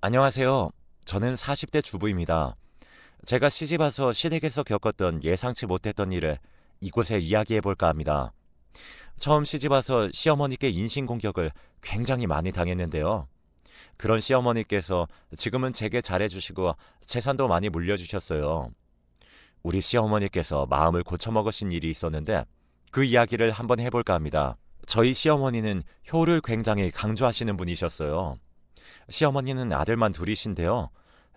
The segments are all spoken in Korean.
안녕하세요. 저는 40대 주부입니다. 제가 시집와서 시댁에서 겪었던 예상치 못했던 일을 이곳에 이야기해 볼까 합니다. 처음 시집와서 시어머니께 인신공격을 굉장히 많이 당했는데요. 그런 시어머니께서 지금은 제게 잘해주시고 재산도 많이 물려주셨어요. 우리 시어머니께서 마음을 고쳐먹으신 일이 있었는데 그 이야기를 한번 해볼까 합니다. 저희 시어머니는 효를 굉장히 강조하시는 분이셨어요. 시어머니는 아들만 둘이신데요.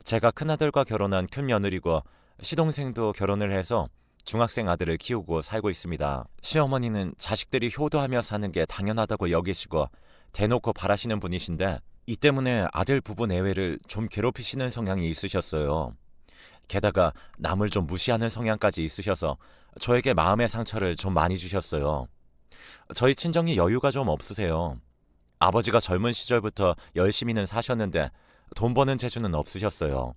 제가 큰아들과 결혼한 큰 며느리고 시동생도 결혼을 해서 중학생 아들을 키우고 살고 있습니다. 시어머니는 자식들이 효도하며 사는 게 당연하다고 여기시고 대놓고 바라시는 분이신데 이 때문에 아들 부부 내외를 좀 괴롭히시는 성향이 있으셨어요. 게다가 남을 좀 무시하는 성향까지 있으셔서 저에게 마음의 상처를 좀 많이 주셨어요. 저희 친정이 여유가 좀 없으세요. 아버지가 젊은 시절부터 열심히는 사셨는데 돈 버는 재주는 없으셨어요.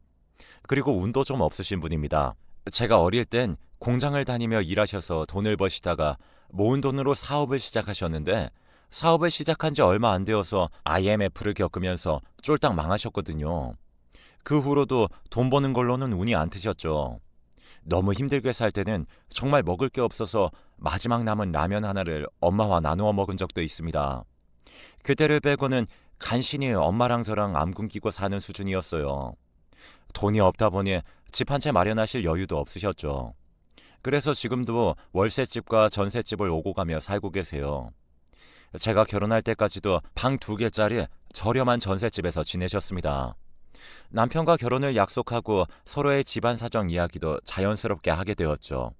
그리고 운도 좀 없으신 분입니다. 제가 어릴 땐 공장을 다니며 일하셔서 돈을 버시다가 모은 돈으로 사업을 시작하셨는데 사업을 시작한 지 얼마 안 되어서 IMF를 겪으면서 쫄딱 망하셨거든요. 그 후로도 돈 버는 걸로는 운이 안 트셨죠. 너무 힘들게 살 때는 정말 먹을 게 없어서 마지막 남은 라면 하나를 엄마와 나누어 먹은 적도 있습니다. 그때를 빼고는 간신히 엄마랑 저랑 안 굶기고 사는 수준이었어요. 돈이 없다 보니 집 한 채 마련하실 여유도 없으셨죠. 그래서 지금도 월세집과 전세집을 오고 가며 살고 계세요. 제가 결혼할 때까지도 방 2개짜리 저렴한 전세집에서 지내셨습니다. 남편과 결혼을 약속하고 서로의 집안 사정 이야기도 자연스럽게 하게 되었죠.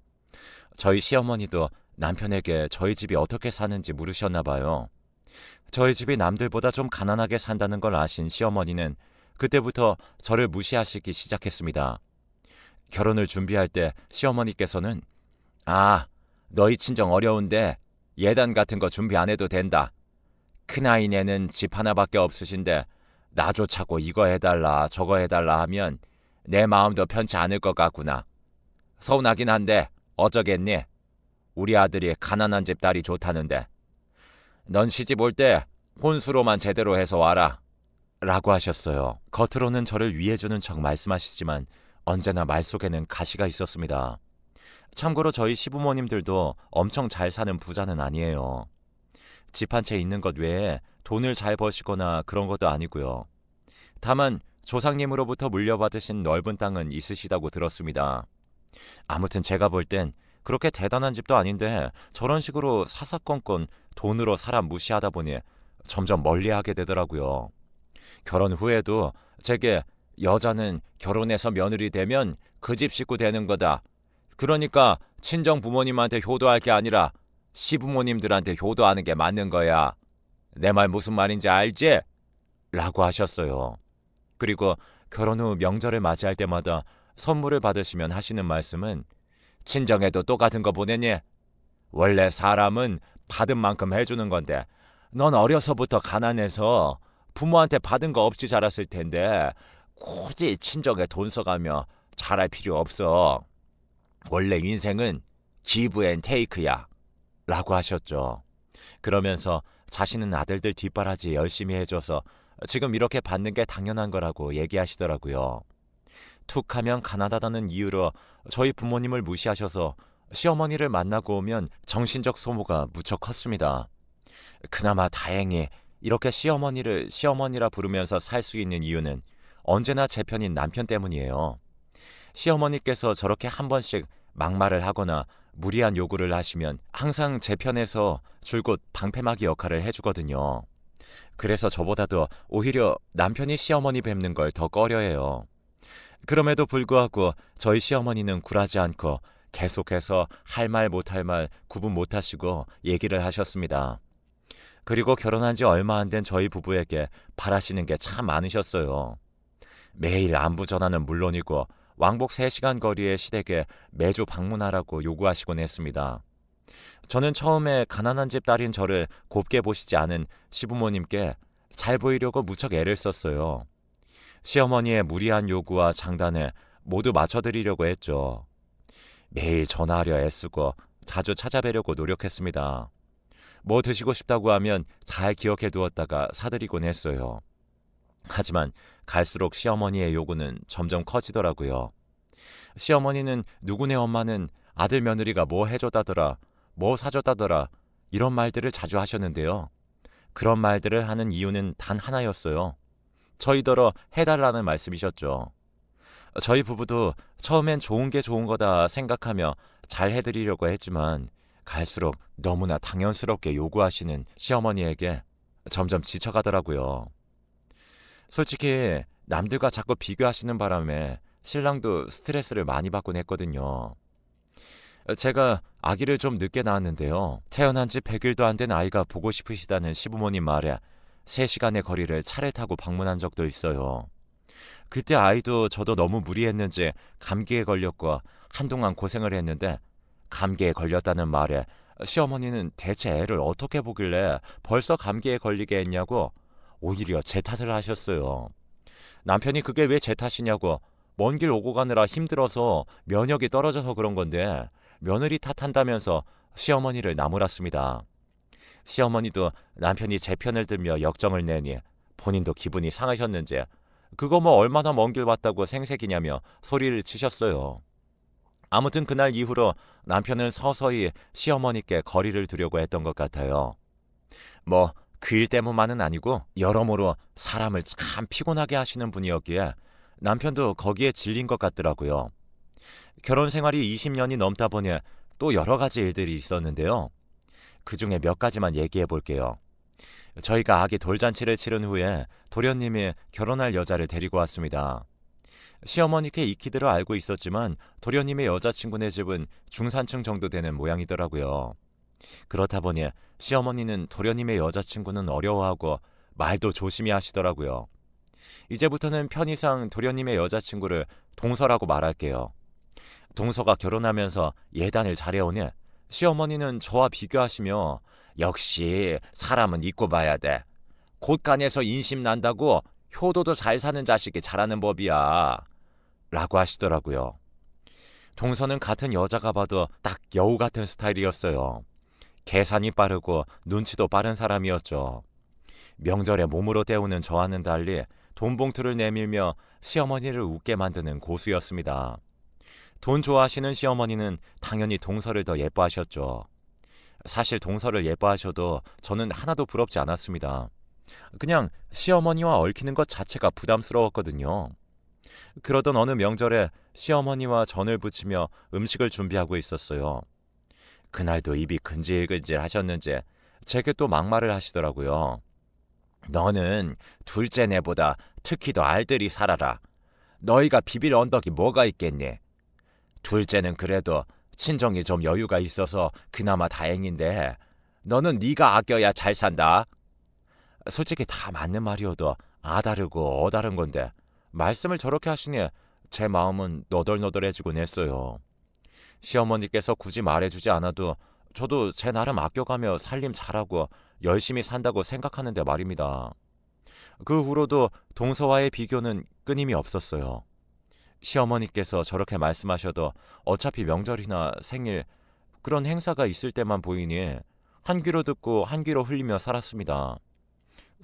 저희 시어머니도 남편에게 저희 집이 어떻게 사는지 물으셨나 봐요. 저희 집이 남들보다 좀 가난하게 산다는 걸 아신 시어머니는 그때부터 저를 무시하시기 시작했습니다. 결혼을 준비할 때 시어머니께서는 너희 친정 어려운데 예단 같은 거 준비 안 해도 된다. 큰아이네는 집 하나밖에 없으신데 나조차고 이거 해달라 저거 해달라 하면 내 마음도 편치 않을 것 같구나. 서운하긴 한데 어쩌겠니? 우리 아들이 가난한 집 딸이 좋다는데. 넌 시집 올 때 혼수로만 제대로 해서 와라. 라고 하셨어요. 겉으로는 저를 위해주는 척 말씀하시지만 언제나 말 속에는 가시가 있었습니다. 참고로 저희 시부모님들도 엄청 잘 사는 부자는 아니에요. 집 한 채 있는 것 외에 돈을 잘 버시거나 그런 것도 아니고요. 다만 조상님으로부터 물려받으신 넓은 땅은 있으시다고 들었습니다. 아무튼 제가 볼 땐 그렇게 대단한 집도 아닌데 저런 식으로 사사건건 돈으로 사람 무시하다 보니 점점 멀리하게 되더라고요. 결혼 후에도 제게 여자는 결혼해서 며느리 되면 그 집 식구 되는 거다. 그러니까 친정 부모님한테 효도할 게 아니라 시부모님들한테 효도하는 게 맞는 거야. 내 말 무슨 말인지 알지? 라고 하셨어요. 그리고 결혼 후 명절을 맞이할 때마다 선물을 받으시면 하시는 말씀은 친정에도 똑같은 거 보내니? 원래 사람은 받은 만큼 해주는 건데 넌 어려서부터 가난해서 부모한테 받은 거 없이 자랐을 텐데 굳이 친정에 돈 써가며 잘할 필요 없어. 원래 인생은 기브 앤 테이크야. 라고 하셨죠. 그러면서 자신은 아들들 뒷바라지 열심히 해줘서 지금 이렇게 받는 게 당연한 거라고 얘기하시더라고요. 툭하면 가난하다는 이유로 저희 부모님을 무시하셔서 시어머니를 만나고 오면 정신적 소모가 무척 컸습니다. 그나마 다행히 이렇게 시어머니를 시어머니라 부르면서 살 수 있는 이유는 언제나 제 편인 남편 때문이에요. 시어머니께서 저렇게 한 번씩 막말을 하거나 무리한 요구를 하시면 항상 제 편에서 줄곧 방패막이 역할을 해주거든요. 그래서 저보다도 오히려 남편이 시어머니 뵙는 걸 더 꺼려해요. 그럼에도 불구하고 저희 시어머니는 굴하지 않고 계속해서 할 말 못할 말 구분 못하시고 얘기를 하셨습니다. 그리고 결혼한 지 얼마 안 된 저희 부부에게 바라시는 게 참 많으셨어요. 매일 안부 전화는 물론이고 왕복 3시간 거리의 시댁에 매주 방문하라고 요구하시곤 했습니다. 저는 처음에 가난한 집 딸인 저를 곱게 보시지 않은 시부모님께 잘 보이려고 무척 애를 썼어요. 시어머니의 무리한 요구와 장단에 모두 맞춰드리려고 했죠. 매일 전화하려 애쓰고 자주 찾아뵈려고 노력했습니다. 뭐 드시고 싶다고 하면 잘 기억해 두었다가 사드리곤 했어요. 하지만 갈수록 시어머니의 요구는 점점 커지더라고요. 시어머니는 누구네 엄마는 아들 며느리가 뭐 해줬다더라, 뭐 사줬다더라 이런 말들을 자주 하셨는데요. 그런 말들을 하는 이유는 단 하나였어요. 저희더러 해달라는 말씀이셨죠. 저희 부부도 처음엔 좋은 게 좋은 거다 생각하며 잘 해드리려고 했지만 갈수록 너무나 당연스럽게 요구하시는 시어머니에게 점점 지쳐가더라고요. 솔직히 남들과 자꾸 비교하시는 바람에 신랑도 스트레스를 많이 받곤 했거든요. 제가 아기를 좀 늦게 낳았는데요. 태어난 지 100일도 안 된 아이가 보고 싶으시다는 시부모님 말에 3시간의 거리를 차를 타고 방문한 적도 있어요. 그때 아이도 저도 너무 무리했는지 감기에 걸렸고 한동안 고생을 했는데 감기에 걸렸다는 말에 시어머니는 대체 애를 어떻게 보길래 벌써 감기에 걸리게 했냐고 오히려 제 탓을 하셨어요. 남편이 그게 왜 제 탓이냐고 먼 길 오고 가느라 힘들어서 면역이 떨어져서 그런 건데 며느리 탓한다면서 시어머니를 나무랐습니다. 시어머니도 남편이 제 편을 들며 역정을 내니 본인도 기분이 상하셨는지 그거 뭐 얼마나 먼 길 왔다고 생색이냐며 소리를 치셨어요. 아무튼 그날 이후로 남편은 서서히 시어머니께 거리를 두려고 했던 것 같아요. 뭐 그 일 때문만은 아니고 여러모로 사람을 참 피곤하게 하시는 분이었기에 남편도 거기에 질린 것 같더라고요. 결혼 생활이 20년이 넘다 보니 또 여러 가지 일들이 있었는데요. 그중에 몇 가지만 얘기해 볼게요. 저희가 아기 돌잔치를 치른 후에 도련님이 결혼할 여자를 데리고 왔습니다. 시어머니께 익히들어 알고 있었지만 도련님의 여자친구네 집은 중산층 정도 되는 모양이더라고요. 그렇다 보니 시어머니는 도련님의 여자친구는 어려워하고 말도 조심히 하시더라고요. 이제부터는 편의상 도련님의 여자친구를 동서라고 말할게요. 동서가 결혼하면서 예단을 잘해오니 시어머니는 저와 비교하시며 역시 사람은 잊고 봐야 돼. 곳간에서 인심 난다고 효도도 잘 사는 자식이 잘하는 법이야. 라고 하시더라고요. 동서는 같은 여자가 봐도 딱 여우 같은 스타일이었어요. 계산이 빠르고 눈치도 빠른 사람이었죠. 명절에 몸으로 때우는 저와는 달리 돈 봉투를 내밀며 시어머니를 웃게 만드는 고수였습니다. 돈 좋아하시는 시어머니는 당연히 동서를 더 예뻐하셨죠. 사실 동서를 예뻐하셔도 저는 하나도 부럽지 않았습니다. 그냥 시어머니와 얽히는 것 자체가 부담스러웠거든요. 그러던 어느 명절에 시어머니와 전을 부치며 음식을 준비하고 있었어요. 그날도 입이 근질근질 하셨는지 제게 또 막말을 하시더라고요. 너는 둘째 내보다 특히 더 알뜰히 살아라. 너희가 비빌 언덕이 뭐가 있겠니? 둘째는 그래도 친정이 좀 여유가 있어서 그나마 다행인데 너는 네가 아껴야 잘 산다. 솔직히 다 맞는 말이어도 아다르고 어다른 건데 말씀을 저렇게 하시니 제 마음은 너덜너덜해지곤 했어요. 시어머니께서 굳이 말해주지 않아도 저도 제 나름 아껴가며 살림 잘하고 열심히 산다고 생각하는데 말입니다. 그 후로도 동서와의 비교는 끊임이 없었어요. 시어머니께서 저렇게 말씀하셔도 어차피 명절이나 생일 그런 행사가 있을 때만 보이니 한 귀로 듣고 한 귀로 흘리며 살았습니다.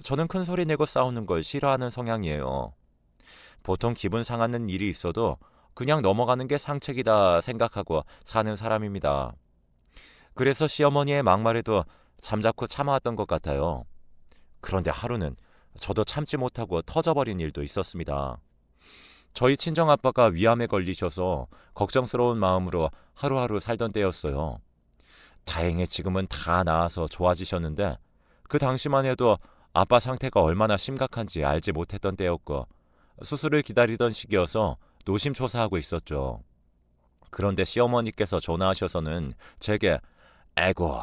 저는 큰 소리 내고 싸우는 걸 싫어하는 성향이에요. 보통 기분 상하는 일이 있어도 그냥 넘어가는 게 상책이다 생각하고 사는 사람입니다. 그래서 시어머니의 막말에도 잠자코 참아왔던 것 같아요. 그런데 하루는 저도 참지 못하고 터져버린 일도 있었습니다. 저희 친정아빠가 위암에 걸리셔서 걱정스러운 마음으로 하루하루 살던 때였어요. 다행히 지금은 다 나아서 좋아지셨는데 그 당시만 해도 아빠 상태가 얼마나 심각한지 알지 못했던 때였고 수술을 기다리던 시기여서 노심초사하고 있었죠. 그런데 시어머니께서 전화하셔서는 제게 에고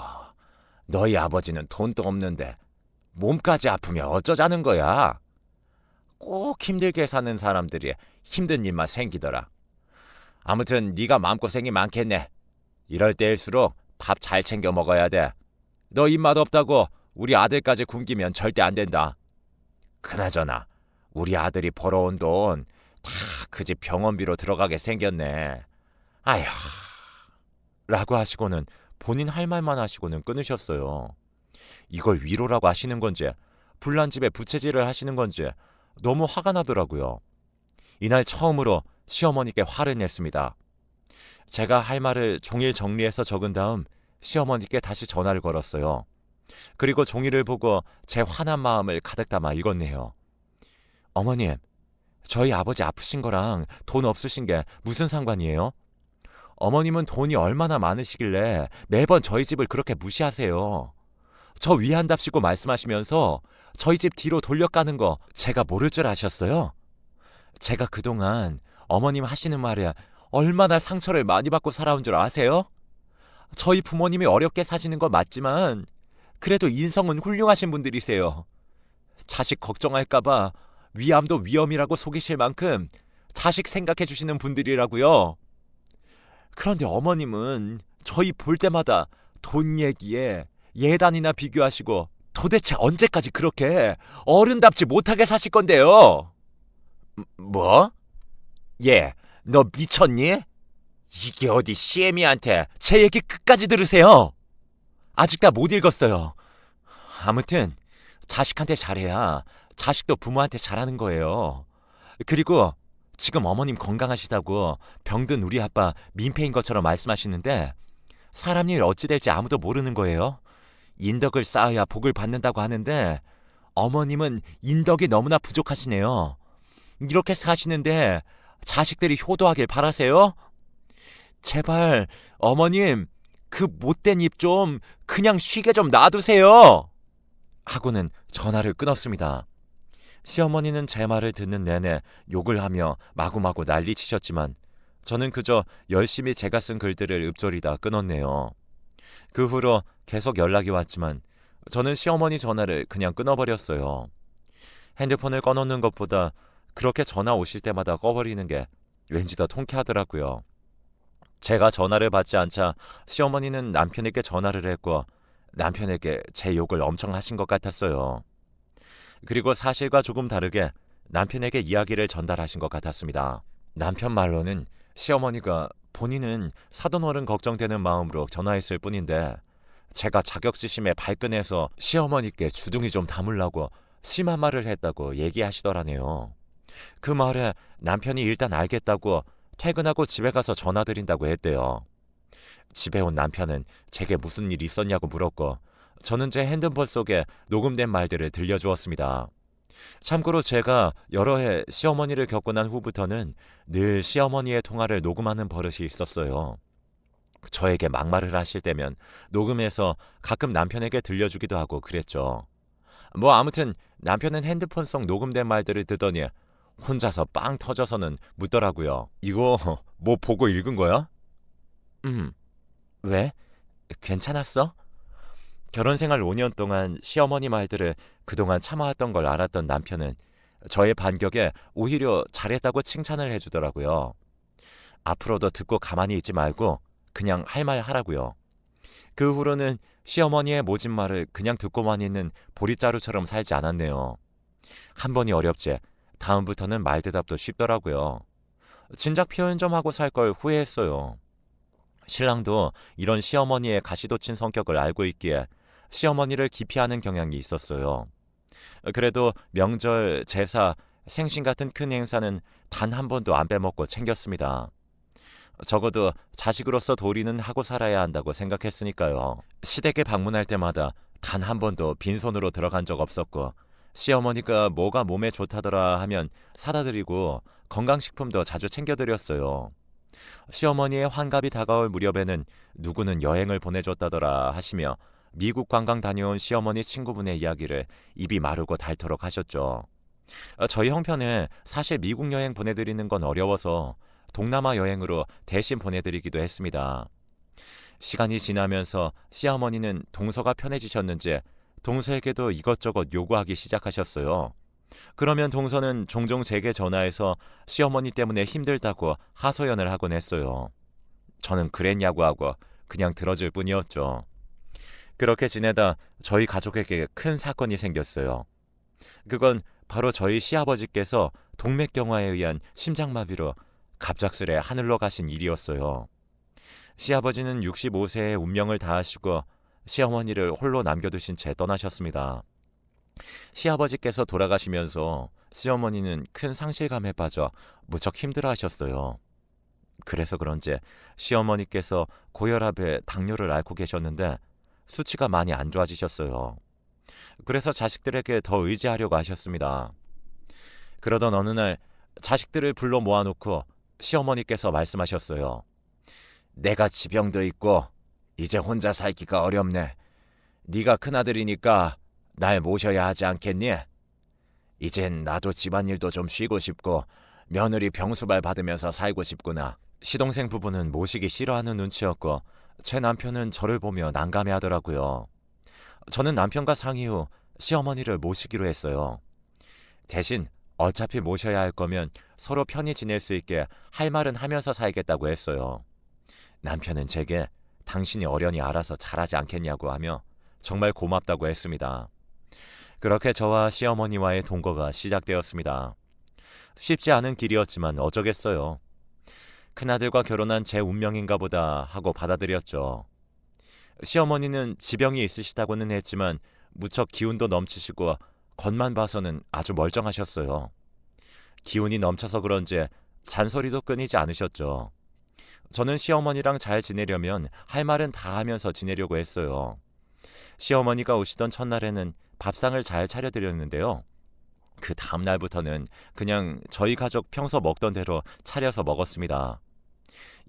너희 아버지는 돈도 없는데 몸까지 아프면 어쩌자는 거야. 꼭 힘들게 사는 사람들이 힘든 일만 생기더라. 아무튼 네가 마음고생이 많겠네. 이럴 때일수록 밥 잘 챙겨 먹어야 돼. 너 입맛 없다고 우리 아들까지 굶기면 절대 안 된다. 그나저나 우리 아들이 벌어온 돈 다 그 집 병원비로 들어가게 생겼네. 아휴 라고 하시고는 본인 할 말만 하시고는 끊으셨어요. 이걸 위로라고 하시는 건지 불난 집에 부채질을 하시는 건지 너무 화가 나더라고요. 이날 처음으로 시어머니께 화를 냈습니다. 제가 할 말을 종이를 정리해서 적은 다음 시어머니께 다시 전화를 걸었어요. 그리고 종이를 보고 제 화난 마음을 가득 담아 읽었네요. 어머님, 저희 아버지 아프신 거랑 돈 없으신 게 무슨 상관이에요? 어머님은 돈이 얼마나 많으시길래 매번 저희 집을 그렇게 무시하세요. 저 위한답시고 말씀하시면서 저희 집 뒤로 돌려가는 거 제가 모를 줄 아셨어요? 제가 그동안 어머님 하시는 말에 얼마나 상처를 많이 받고 살아온 줄 아세요? 저희 부모님이 어렵게 사시는 건 맞지만 그래도 인성은 훌륭하신 분들이세요. 자식 걱정할까봐 위암도 위험이라고 속이실 만큼 자식 생각해 주시는 분들이라고요. 그런데 어머님은 저희 볼 때마다 돈 얘기에 예단이나 비교하시고 도대체 언제까지 그렇게 어른답지 못하게 사실 건데요? 뭐? 얘, 너 미쳤니? 이게 어디 CM이한테 제 얘기 끝까지 들으세요. 아직 다 못 읽었어요. 아무튼 자식한테 잘해야 자식도 부모한테 잘하는 거예요. 그리고 지금 어머님 건강하시다고 병든 우리 아빠 민폐인 것처럼 말씀하시는데 사람 일 어찌 될지 아무도 모르는 거예요. 인덕을 쌓아야 복을 받는다고 하는데 어머님은 인덕이 너무나 부족하시네요. 이렇게 사시는데 자식들이 효도하길 바라세요? 제발 어머님 그 못된 입 좀 그냥 쉬게 좀 놔두세요. 하고는 전화를 끊었습니다. 시어머니는 제 말을 듣는 내내 욕을 하며 마구마구 난리치셨지만 저는 그저 열심히 제가 쓴 글들을 읊조리다 끊었네요. 그 후로 계속 연락이 왔지만 저는 시어머니 전화를 그냥 끊어버렸어요. 핸드폰을 꺼놓는 것보다 그렇게 전화 오실 때마다 꺼버리는 게 왠지 더 통쾌하더라고요. 제가 전화를 받지 않자 시어머니는 남편에게 전화를 했고 남편에게 제 욕을 엄청 하신 것 같았어요. 그리고 사실과 조금 다르게 남편에게 이야기를 전달하신 것 같았습니다. 남편 말로는 시어머니가 본인은 사돈어른 걱정되는 마음으로 전화했을 뿐인데 제가 자격지심에 발끈해서 시어머니께 주둥이 좀 담으려고 심한 말을 했다고 얘기하시더라네요. 그 말에 남편이 일단 알겠다고 퇴근하고 집에 가서 전화드린다고 했대요. 집에 온 남편은 제게 무슨 일 있었냐고 물었고 저는 제 핸드폰 속에 녹음된 말들을 들려주었습니다. 참고로 제가 여러 해 시어머니를 겪고 난 후부터는 늘 시어머니의 통화를 녹음하는 버릇이 있었어요. 저에게 막말을 하실 때면 녹음해서 가끔 남편에게 들려주기도 하고 그랬죠. 뭐 아무튼 남편은 핸드폰 속 녹음된 말들을 듣더니 혼자서 빵 터져서는 묻더라고요. 이거 뭐 보고 읽은 거야? 왜? 괜찮았어? 결혼 생활 5년 동안 시어머니 말들을 그동안 참아왔던 걸 알았던 남편은 저의 반격에 오히려 잘했다고 칭찬을 해주더라고요. 앞으로도 듣고 가만히 있지 말고 그냥 할 말 하라고요. 그 후로는 시어머니의 모진 말을 그냥 듣고만 있는 보릿자루처럼 살지 않았네요. 한 번이 어렵지 다음부터는 말대답도 쉽더라고요. 진작 표현 좀 하고 살 걸 후회했어요. 신랑도 이런 시어머니의 가시돋친 성격을 알고 있기에 시어머니를 기피하는 경향이 있었어요. 그래도 명절, 제사, 생신 같은 큰 행사는 단 한 번도 안 빼먹고 챙겼습니다. 적어도 자식으로서 도리는 하고 살아야 한다고 생각했으니까요. 시댁에 방문할 때마다 단 한 번도 빈손으로 들어간 적 없었고 시어머니가 뭐가 몸에 좋다더라 하면 사다 드리고 건강식품도 자주 챙겨드렸어요. 시어머니의 환갑이 다가올 무렵에는 누구는 여행을 보내줬다더라 하시며 미국 관광 다녀온 시어머니 친구분의 이야기를 입이 마르고 닳도록 하셨죠. 저희 형편에 사실 미국 여행 보내드리는 건 어려워서 동남아 여행으로 대신 보내드리기도 했습니다. 시간이 지나면서 시어머니는 동서가 편해지셨는지 동서에게도 이것저것 요구하기 시작하셨어요. 그러면 동서는 종종 제게 전화해서 시어머니 때문에 힘들다고 하소연을 하곤 했어요. 저는 그랬냐고 하고 그냥 들어줄 뿐이었죠. 그렇게 지내다 저희 가족에게 큰 사건이 생겼어요. 그건 바로 저희 시아버지께서 동맥경화에 의한 심장마비로 갑작스레 하늘로 가신 일이었어요. 시아버지는 65세에 운명을 다하시고 시어머니를 홀로 남겨두신 채 떠나셨습니다. 시아버지께서 돌아가시면서 시어머니는 큰 상실감에 빠져 무척 힘들어하셨어요. 그래서 그런지 시어머니께서 고혈압에 당뇨를 앓고 계셨는데 수치가 많이 안 좋아지셨어요. 그래서 자식들에게 더 의지하려고 하셨습니다. 그러던 어느 날 자식들을 불러 모아놓고 시어머니께서 말씀하셨어요. 내가 지병도 있고 이제 혼자 살기가 어렵네. 네가 큰아들이니까 날 모셔야 하지 않겠니? 이젠 나도 집안일도 좀 쉬고 싶고 며느리 병수발 받으면서 살고 싶구나. 시동생 부부는 모시기 싫어하는 눈치였고 제 남편은 저를 보며 난감해하더라고요. 저는 남편과 상의 후 시어머니를 모시기로 했어요. 대신 어차피 모셔야 할 거면 서로 편히 지낼 수 있게 할 말은 하면서 살겠다고 했어요. 남편은 제게 당신이 어련히 알아서 잘하지 않겠냐고 하며 정말 고맙다고 했습니다. 그렇게 저와 시어머니와의 동거가 시작되었습니다. 쉽지 않은 길이었지만 어쩌겠어요. 큰아들과 결혼한 제 운명인가 보다 하고 받아들였죠. 시어머니는 지병이 있으시다고는 했지만 무척 기운도 넘치시고 겉만 봐서는 아주 멀쩡하셨어요. 기운이 넘쳐서 그런지 잔소리도 끊이지 않으셨죠. 저는 시어머니랑 잘 지내려면 할 말은 다 하면서 지내려고 했어요. 시어머니가 오시던 첫날에는 밥상을 잘 차려드렸는데요. 그 다음 날부터는 그냥 저희 가족 평소 먹던 대로 차려서 먹었습니다.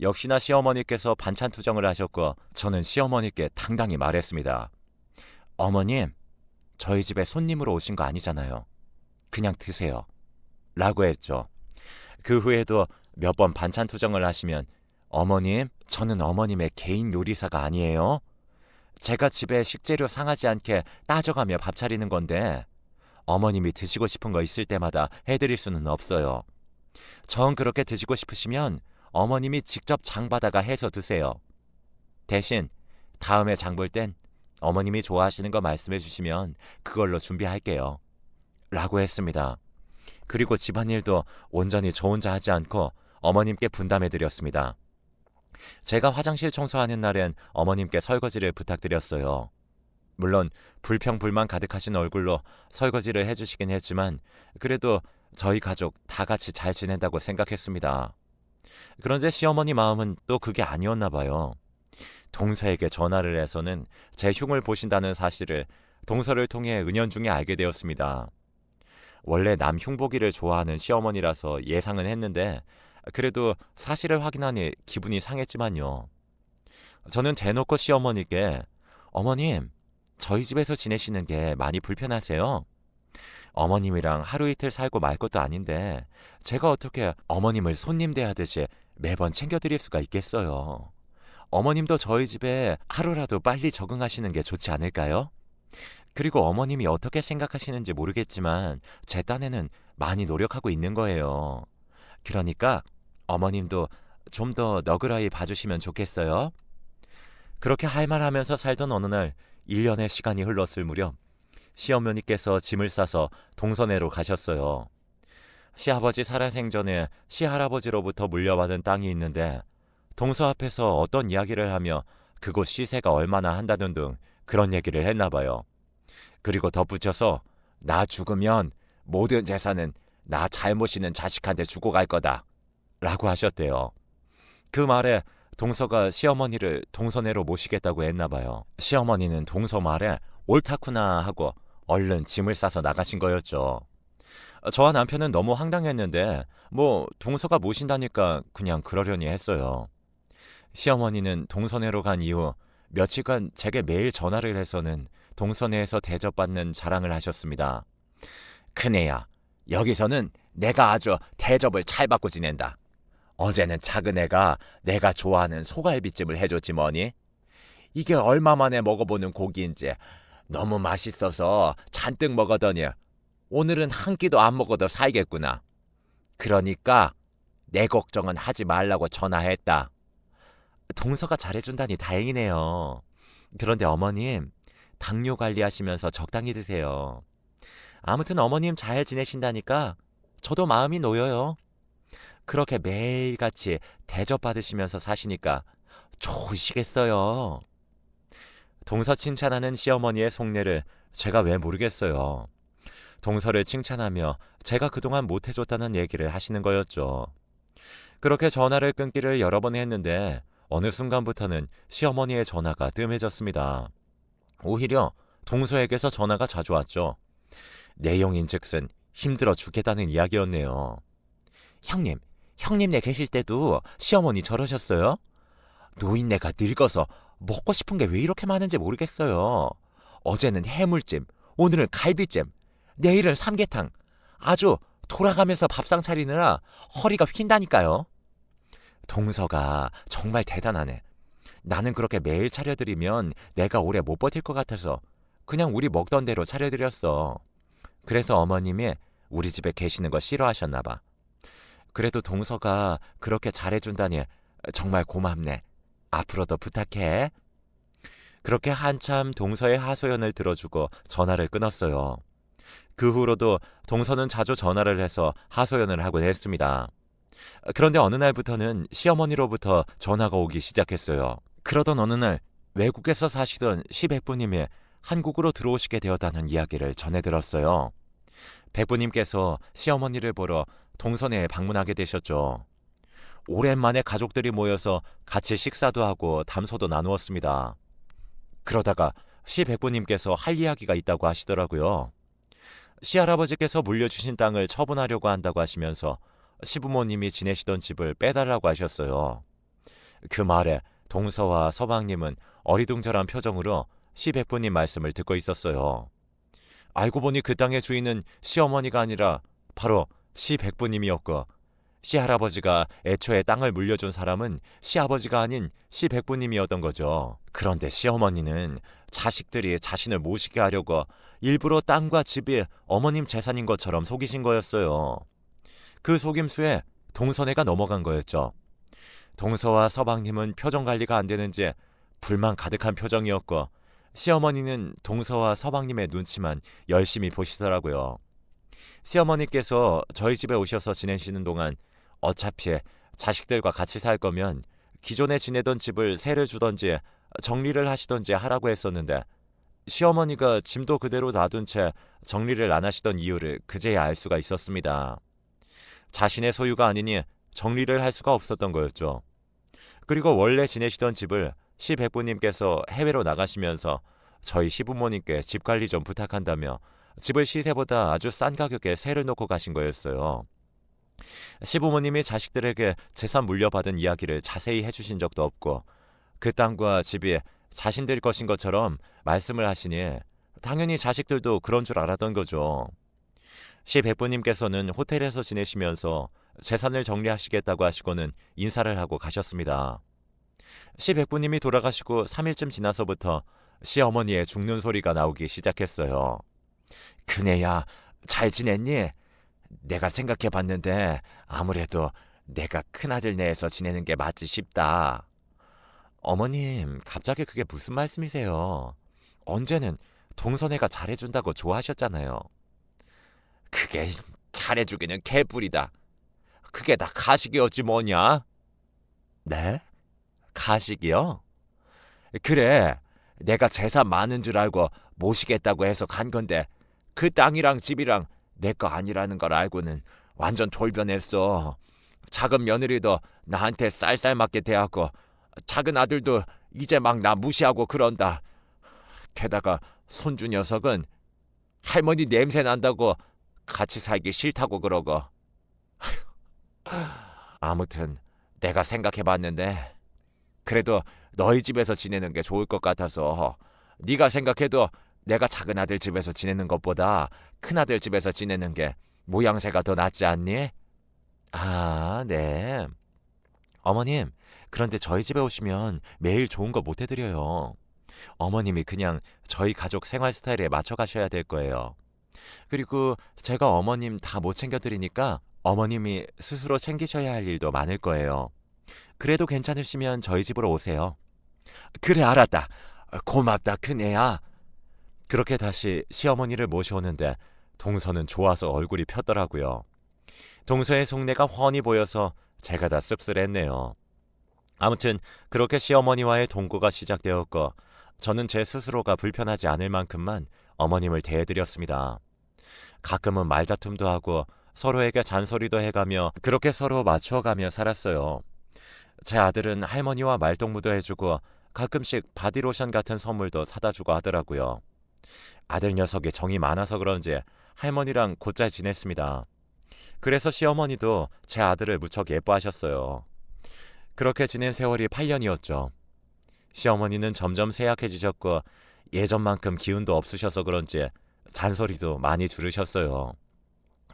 역시나 시어머니께서 반찬 투정을 하셨고 저는 시어머니께 당당히 말했습니다. 어머님, 저희 집에 손님으로 오신 거 아니잖아요. 그냥 드세요. 라고 했죠. 그 후에도 몇 번 반찬 투정을 하시면 어머님, 저는 어머님의 개인 요리사가 아니에요. 제가 집에 식재료 상하지 않게 따져가며 밥 차리는 건데 어머님이 드시고 싶은 거 있을 때마다 해드릴 수는 없어요. 정 그렇게 드시고 싶으시면 어머님이 직접 장 받아가 해서 드세요. 대신 다음에 장 볼 땐 어머님이 좋아하시는 거 말씀해 주시면 그걸로 준비할게요. 라고 했습니다. 그리고 집안일도 온전히 저 혼자 하지 않고 어머님께 분담해 드렸습니다. 제가 화장실 청소하는 날엔 어머님께 설거지를 부탁드렸어요. 물론 불평불만 가득하신 얼굴로 설거지를 해주시긴 했지만 그래도 저희 가족 다 같이 잘 지낸다고 생각했습니다. 그런데 시어머니 마음은 또 그게 아니었나 봐요. 동서에게 전화를 해서는 제 흉을 보신다는 사실을 동서를 통해 은연중에 알게 되었습니다. 원래 남 흉보기를 좋아하는 시어머니라서 예상은 했는데 그래도 사실을 확인하니 기분이 상했지만요. 저는 대놓고 시어머니께 어머님, 저희 집에서 지내시는 게 많이 불편하세요? 어머님이랑 하루 이틀 살고 말 것도 아닌데 제가 어떻게 어머님을 손님 대하듯이 매번 챙겨드릴 수가 있겠어요. 어머님도 저희 집에 하루라도 빨리 적응하시는 게 좋지 않을까요? 그리고 어머님이 어떻게 생각하시는지 모르겠지만 제 딴에는 많이 노력하고 있는 거예요. 그러니까 어머님도 좀 더 너그러이 봐주시면 좋겠어요. 그렇게 할 말하면서 살던 어느 날 1년의 시간이 흘렀을 무렵 시어머니께서 짐을 싸서 동서내로 가셨어요. 시아버지 살아생전에 시할아버지로부터 물려받은 땅이 있는데 동서 앞에서 어떤 이야기를 하며 그곳 시세가 얼마나 한다는 등 그런 얘기를 했나 봐요. 그리고 덧붙여서 나 죽으면 모든 재산은 나 잘 모시는 자식한테 주고 갈 거다 라고 하셨대요. 그 말에 동서가 시어머니를 동서내로 모시겠다고 했나 봐요. 시어머니는 동서 말에 옳다구나 하고 얼른 짐을 싸서 나가신 거였죠. 저와 남편은 너무 황당했는데 동서가 모신다니까 그냥 그러려니 했어요. 시어머니는 동서내로 간 이후 며칠간 제게 매일 전화를 해서는 동서내에서 대접받는 자랑을 하셨습니다. 큰애야, 여기서는 내가 아주 대접을 잘 받고 지낸다. 어제는 작은 애가 내가 좋아하는 소갈비찜을 해줬지 뭐니? 이게 얼마 만에 먹어보는 고기인지 너무 맛있어서 잔뜩 먹었더니 오늘은 한 끼도 안 먹어도 살겠구나. 그러니까 내 걱정은 하지 말라고 전화했다. 동서가 잘해준다니 다행이네요. 그런데 어머님, 당뇨 관리하시면서 적당히 드세요. 아무튼 어머님 잘 지내신다니까 저도 마음이 놓여요. 그렇게 매일같이 대접받으시면서 사시니까 좋으시겠어요. 동서 칭찬하는 시어머니의 속내를 제가 왜 모르겠어요. 동서를 칭찬하며 제가 그동안 못해줬다는 얘기를 하시는 거였죠. 그렇게 전화를 끊기를 여러 번 했는데 어느 순간부터는 시어머니의 전화가 뜸해졌습니다. 오히려 동서에게서 전화가 자주 왔죠. 내용인즉슨 힘들어 죽겠다는 이야기였네요. 형님, 형님네 계실 때도 시어머니 저러셨어요? 노인네가 늙어서 먹고 싶은 게 왜 이렇게 많은지 모르겠어요. 어제는 해물찜, 오늘은 갈비찜, 내일은 삼계탕. 아주 돌아가면서 밥상 차리느라 허리가 휜다니까요. 동서가 정말 대단하네. 나는 그렇게 매일 차려드리면 내가 오래 못 버틸 것 같아서 그냥 우리 먹던 대로 차려드렸어. 그래서 어머님이 우리 집에 계시는 거 싫어하셨나 봐. 그래도 동서가 그렇게 잘해준다니 정말 고맙네. 앞으로도 부탁해. 그렇게 한참 동서의 하소연을 들어주고 전화를 끊었어요. 그 후로도 동서는 자주 전화를 해서 하소연을 하곤 했습니다. 그런데 어느 날부터는 시어머니로부터 전화가 오기 시작했어요. 그러던 어느 날 외국에서 사시던 시백부님이 한국으로 들어오시게 되었다는 이야기를 전해 들었어요. 백부님께서 시어머니를 보러 동선에 방문하게 되셨죠. 오랜만에 가족들이 모여서 같이 식사도 하고 담소도 나누었습니다. 그러다가 시백부님께서 할 이야기가 있다고 하시더라고요. 시할아버지께서 물려주신 땅을 처분하려고 한다고 하시면서 시부모님이 지내시던 집을 빼달라고 하셨어요. 그 말에 동서와 서방님은 어리둥절한 표정으로 시백부님 말씀을 듣고 있었어요. 알고 보니 그 땅의 주인은 시어머니가 아니라 바로 시백부님이었고 시할아버지가 애초에 땅을 물려준 사람은 시아버지가 아닌 시백부님이었던 거죠. 그런데 시어머니는 자식들이 자신을 모시게 하려고 일부러 땅과 집이 어머님 재산인 것처럼 속이신 거였어요. 그 속임수에 동서네가 넘어간 거였죠. 동서와 서방님은 표정 관리가 안 되는지 불만 가득한 표정이었고 시어머니는 동서와 서방님의 눈치만 열심히 보시더라고요. 시어머니께서 저희 집에 오셔서 지내시는 동안 어차피 자식들과 같이 살 거면 기존에 지내던 집을 세를 주던지 정리를 하시던지 하라고 했었는데 시어머니가 짐도 그대로 놔둔 채 정리를 안 하시던 이유를 그제야 알 수가 있었습니다. 자신의 소유가 아니니 정리를 할 수가 없었던 거였죠. 그리고 원래 지내시던 집을 시백부님께서 해외로 나가시면서 저희 시부모님께 집 관리 좀 부탁한다며 집을 시세보다 아주 싼 가격에 세를 놓고 가신 거였어요. 시부모님이 자식들에게 재산 물려받은 이야기를 자세히 해주신 적도 없고 그 땅과 집이 자신들 것인 것처럼 말씀을 하시니 당연히 자식들도 그런 줄 알았던 거죠. 시백부님께서는 호텔에서 지내시면서 재산을 정리하시겠다고 하시고는 인사를 하고 가셨습니다. 시백부님이 돌아가시고 3일쯤 지나서부터 시어머니의 죽는 소리가 나오기 시작했어요. 그네야 잘 지냈니? 내가 생각해봤는데 아무래도 내가 큰아들 내에서 지내는 게 맞지 싶다. 어머님, 갑자기 그게 무슨 말씀이세요? 언제는 동서네가 잘해준다고 좋아하셨잖아요. 그게 잘해주기는 개뿔이다. 그게 다 가식이었지 뭐냐? 네? 가식이요? 그래, 내가 재산 많은 줄 알고 모시겠다고 해서 간 건데 그 땅이랑 집이랑 내 거 아니라는 걸 알고는 완전 돌변했어. 작은 며느리도 나한테 쌀쌀맞게 대하고 작은 아들도 이제 막 나 무시하고 그런다. 게다가 손주 녀석은 할머니 냄새 난다고 같이 살기 싫다고 그러고. 아무튼 내가 생각해봤는데 그래도 너희 집에서 지내는 게 좋을 것 같아서 네가 생각해도 내가 작은 아들 집에서 지내는 것보다 큰 아들 집에서 지내는 게 모양새가 더 낫지 않니? 아, 네. 어머님, 그런데 저희 집에 오시면 매일 좋은 거 못 해드려요. 어머님이 그냥 저희 가족 생활 스타일에 맞춰 가셔야 될 거예요. 그리고 제가 어머님 다 못 챙겨드리니까 어머님이 스스로 챙기셔야 할 일도 많을 거예요. 그래도 괜찮으시면 저희 집으로 오세요. 그래, 알았다. 고맙다, 큰애야. 그렇게 다시 시어머니를 모셔오는데 동서는 좋아서 얼굴이 폈더라고요. 동서의 속내가 훤히 보여서 제가 다 씁쓸했네요. 아무튼 그렇게 시어머니와의 동거가 시작되었고 저는 제 스스로가 불편하지 않을 만큼만 어머님을 대해드렸습니다. 가끔은 말다툼도 하고 서로에게 잔소리도 해가며 그렇게 서로 맞추어가며 살았어요. 제 아들은 할머니와 말동무도 해주고 가끔씩 바디로션 같은 선물도 사다 주고 하더라고요. 아들 녀석이 정이 많아서 그런지 할머니랑 곧잘 지냈습니다. 그래서 시어머니도 제 아들을 무척 예뻐하셨어요. 그렇게 지낸 세월이 8년이었죠. 시어머니는 점점 쇠약해지셨고 예전만큼 기운도 없으셔서 그런지 잔소리도 많이 들으셨어요.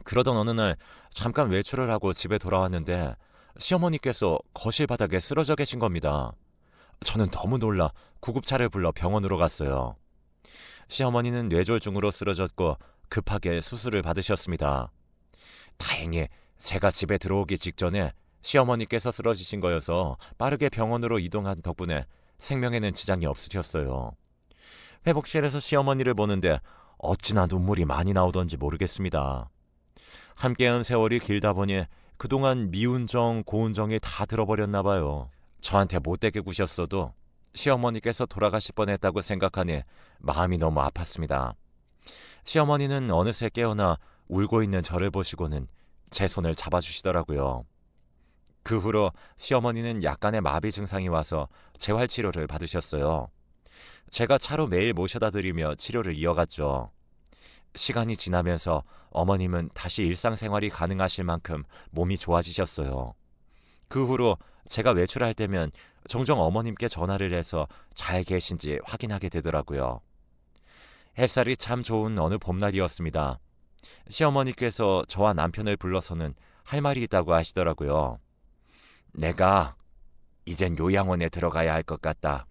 그러던 어느 날 잠깐 외출을 하고 집에 돌아왔는데 시어머니께서 거실 바닥에 쓰러져 계신 겁니다. 저는 너무 놀라 구급차를 불러 병원으로 갔어요. 시어머니는 뇌졸중으로 쓰러졌고 급하게 수술을 받으셨습니다. 다행히 제가 집에 들어오기 직전에 시어머니께서 쓰러지신 거여서 빠르게 병원으로 이동한 덕분에 생명에는 지장이 없으셨어요. 회복실에서 시어머니를 보는데 어찌나 눈물이 많이 나오던지 모르겠습니다. 함께한 세월이 길다 보니 그동안 미운 정, 고운 정이 다 들어버렸나 봐요. 저한테 못되게 구셨어도 시어머니께서 돌아가실 뻔했다고 생각하니 마음이 너무 아팠습니다. 시어머니는 어느새 깨어나 울고 있는 저를 보시고는 제 손을 잡아주시더라고요. 그 후로 시어머니는 약간의 마비 증상이 와서 재활치료를 받으셨어요. 제가 차로 매일 모셔다 드리며 치료를 이어갔죠. 시간이 지나면서 어머님은 다시 일상생활이 가능하실 만큼 몸이 좋아지셨어요. 그 후로 제가 외출할 때면 종종 어머님께 전화를 해서 잘 계신지 확인하게 되더라고요. 햇살이 참 좋은 어느 봄날이었습니다. 시어머니께서 저와 남편을 불러서는 할 말이 있다고 하시더라고요. 내가 이젠 요양원에 들어가야 할 것 같다.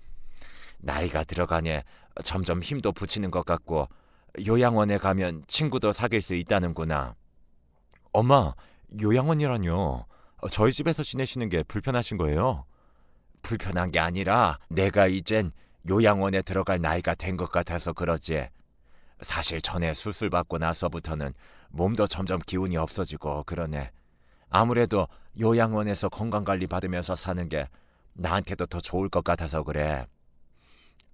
나이가 들어가니 점점 힘도 붙이는 것 같고 요양원에 가면 친구도 사귈 수 있다는구나. 엄마, 요양원이라뇨? 저희 집에서 지내시는 게 불편하신 거예요? 불편한 게 아니라 내가 이젠 요양원에 들어갈 나이가 된 것 같아서 그러지. 사실 전에 수술 받고 나서부터는 몸도 점점 기운이 없어지고 그러네. 아무래도 요양원에서 건강관리 받으면서 사는 게 나한테도 더 좋을 것 같아서 그래.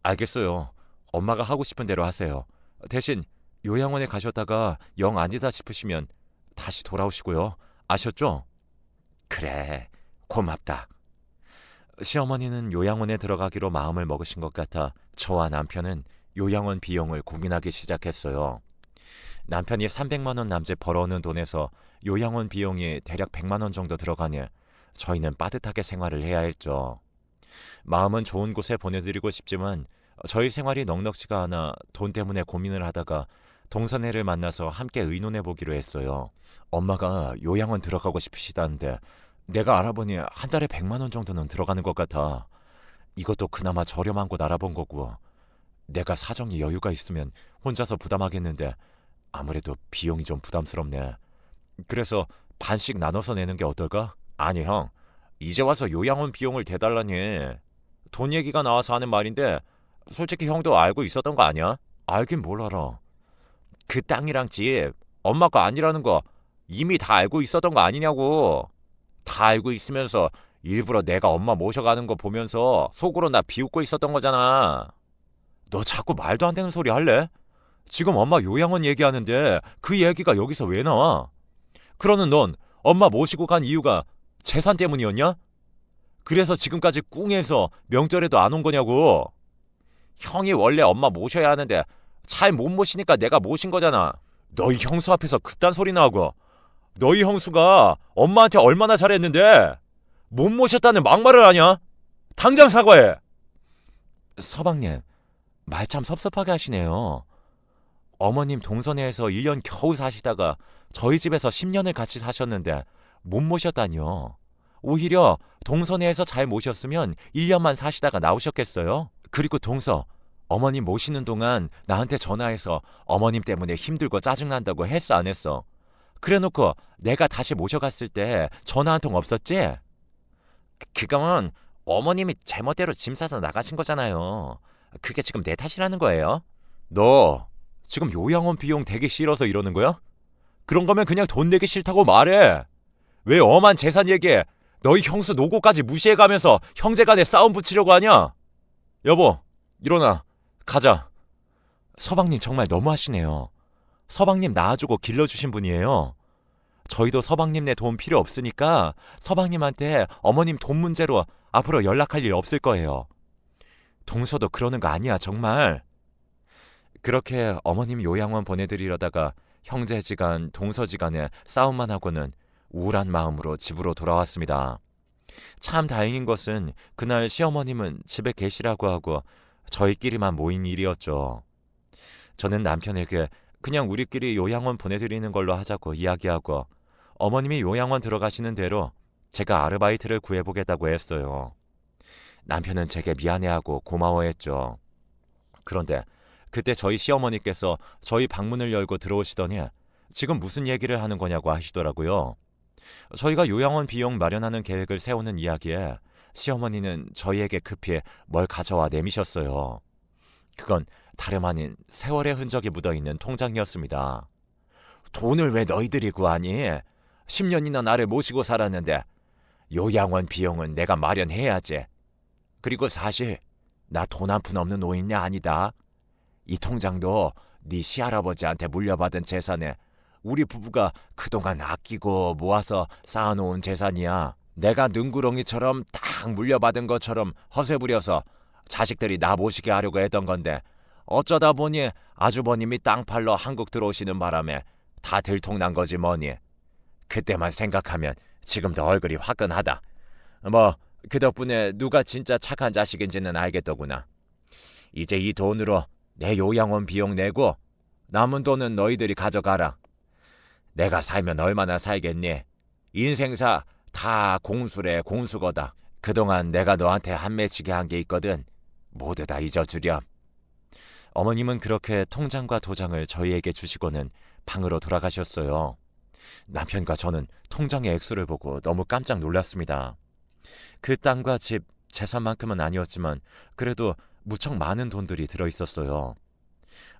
알겠어요. 엄마가 하고 싶은 대로 하세요. 대신 요양원에 가셨다가 영 아니다 싶으시면 다시 돌아오시고요. 아셨죠? 그래, 고맙다. 시어머니는 요양원에 들어가기로 마음을 먹으신 것 같아 저와 남편은 요양원 비용을 고민하기 시작했어요. 남편이 300만 원 남짓 벌어오는 돈에서 요양원 비용이 대략 100만 원 정도 들어가니 저희는 빠듯하게 생활을 해야 했죠. 마음은 좋은 곳에 보내드리고 싶지만 저희 생활이 넉넉지가 않아 돈 때문에 고민을 하다가 동선애를 만나서 함께 의논해 보기로 했어요. 엄마가 요양원 들어가고 싶으시다는데 내가 알아보니 한 달에 100만 원 정도는 들어가는 것 같아. 이것도 그나마 저렴한 곳 알아본 거고 내가 사정이 여유가 있으면 혼자서 부담하겠는데 아무래도 비용이 좀 부담스럽네. 그래서 반씩 나눠서 내는 게 어떨까? 아니 형, 이제 와서 요양원 비용을 대달라니. 돈 얘기가 나와서 하는 말인데 솔직히 형도 알고 있었던 거 아니야? 알긴 뭘 알아. 그 땅이랑 집 엄마 거 아니라는 거 이미 다 알고 있었던 거 아니냐고. 다 알고 있으면서 일부러 내가 엄마 모셔가는 거 보면서 속으로 나 비웃고 있었던 거잖아. 너 자꾸 말도 안 되는 소리 할래? 지금 엄마 요양원 얘기하는데 그 얘기가 여기서 왜 나와? 그러는 넌 엄마 모시고 간 이유가 재산 때문이었냐? 그래서 지금까지 꿍해서 명절에도 안 온 거냐고. 형이 원래 엄마 모셔야 하는데 잘 못 모시니까 내가 모신 거잖아. 너희 형수 앞에서 그딴 소리나 하고. 너희 형수가 엄마한테 얼마나 잘했는데 못 모셨다는 막말을 하냐? 당장 사과해. 서방님, 말 참 섭섭하게 하시네요. 어머님 동선회에서 1년 겨우 사시다가 저희 집에서 10년을 같이 사셨는데 못 모셨다니요. 오히려 동선회에서 잘 모셨으면 1년만 사시다가 나오셨겠어요? 그리고 동서, 어머님 모시는 동안 나한테 전화해서 어머님 때문에 힘들고 짜증난다고 했어 안 했어? 그래놓고 내가 다시 모셔갔을 때 전화 한 통 없었지? 그건 어머님이 제멋대로 짐 싸서 나가신 거잖아요. 그게 지금 내 탓이라는 거예요? 너 지금 요양원 비용 되게 싫어서 이러는 거야? 그런 거면 그냥 돈 내기 싫다고 말해. 왜 엄한 재산 얘기에 너희 형수 노고까지 무시해가면서 형제간에 싸움 붙이려고 하냐? 여보, 일어나. 가자. 서방님 정말 너무하시네요. 서방님 낳아주고 길러주신 분이에요. 저희도 서방님네 돈 필요 없으니까 서방님한테 어머님 돈 문제로 앞으로 연락할 일 없을 거예요. 동서도 그러는 거 아니야, 정말. 그렇게 어머님 요양원 보내드리려다가 형제지간, 동서지간에 싸움만 하고는 우울한 마음으로 집으로 돌아왔습니다. 참 다행인 것은 그날 시어머님은 집에 계시라고 하고 저희끼리만 모인 일이었죠. 저는 남편에게 그냥 우리끼리 요양원 보내드리는 걸로 하자고 이야기하고 어머님이 요양원 들어가시는 대로 제가 아르바이트를 구해보겠다고 했어요. 남편은 제게 미안해하고 고마워했죠. 그런데 그때 저희 시어머니께서 저희 방문을 열고 들어오시더니 지금 무슨 얘기를 하는 거냐고 하시더라고요. 저희가 요양원 비용 마련하는 계획을 세우는 이야기에 시어머니는 저희에게 급히 뭘 가져와 내미셨어요. 그건 다름 아닌 세월의 흔적이 묻어있는 통장이었습니다. 돈을 왜 너희들이 구하니? 10년이나 나를 모시고 살았는데 요양원 비용은 내가 마련해야지. 그리고 사실 나 돈 한 푼 없는 노인이 아니다. 이 통장도 네 시할아버지한테 물려받은 재산에 우리 부부가 그동안 아끼고 모아서 쌓아놓은 재산이야. 내가 능구렁이처럼 딱 물려받은 것처럼 허세 부려서 자식들이 나 모시게 하려고 했던 건데 어쩌다 보니 아주버님이 땅 팔러 한국 들어오시는 바람에 다 들통난 거지 뭐니. 그때만 생각하면 지금도 얼굴이 화끈하다. 뭐 그 덕분에 누가 진짜 착한 자식인지는 알겠더구나. 이제 이 돈으로 내 요양원 비용 내고 남은 돈은 너희들이 가져가라. 내가 살면 얼마나 살겠니? 인생사 다 공수래 공수거다. 그동안 내가 너한테 한 맺히게 한 게 있거든. 모두 다 잊어주렴. 어머님은 그렇게 통장과 도장을 저희에게 주시고는 방으로 돌아가셨어요. 남편과 저는 통장의 액수를 보고 너무 깜짝 놀랐습니다. 그 땅과 집, 재산만큼은 아니었지만 그래도 무척 많은 돈들이 들어있었어요.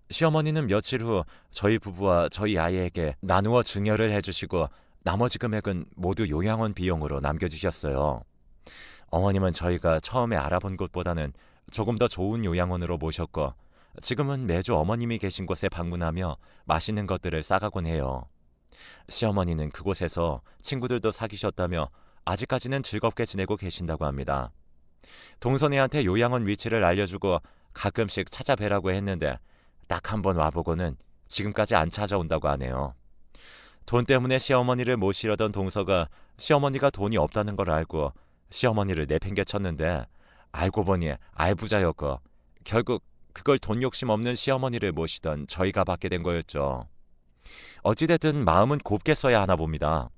시어머니는 며칠 후 저희 부부와 저희 아이에게 나누어 증여를 해주시고 나머지 금액은 모두 요양원 비용으로 남겨주셨어요. 어머님은 저희가 처음에 알아본 곳보다는 조금 더 좋은 요양원으로 모셨고 지금은 매주 어머님이 계신 곳에 방문하며 맛있는 것들을 싸가곤 해요. 시어머니는 그곳에서 친구들도 사귀셨다며 아직까지는 즐겁게 지내고 계신다고 합니다. 동선이한테 요양원 위치를 알려주고 가끔씩 찾아뵈라고 했는데 딱 한 번 와보고는 지금까지 안 찾아온다고 하네요. 돈 때문에 시어머니를 모시려던 동서가 시어머니가 돈이 없다는 걸 알고 시어머니를 내팽개쳤는데 알고 보니 알부자였고 결국 그걸 돈 욕심 없는 시어머니를 모시던 저희가 받게 된 거였죠. 어찌됐든 마음은 곱게 써야 하나 봅니다.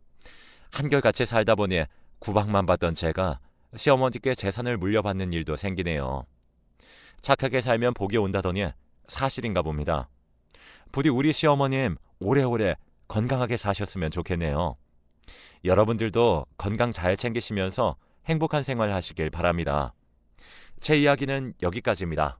한결같이 살다 보니 구박만 받던 제가 시어머니께 재산을 물려받는 일도 생기네요. 착하게 살면 복이 온다더니 사실인가 봅니다. 부디 우리 시어머님 오래오래 건강하게 사셨으면 좋겠네요. 여러분들도 건강 잘 챙기시면서 행복한 생활 하시길 바랍니다. 제 이야기는 여기까지입니다.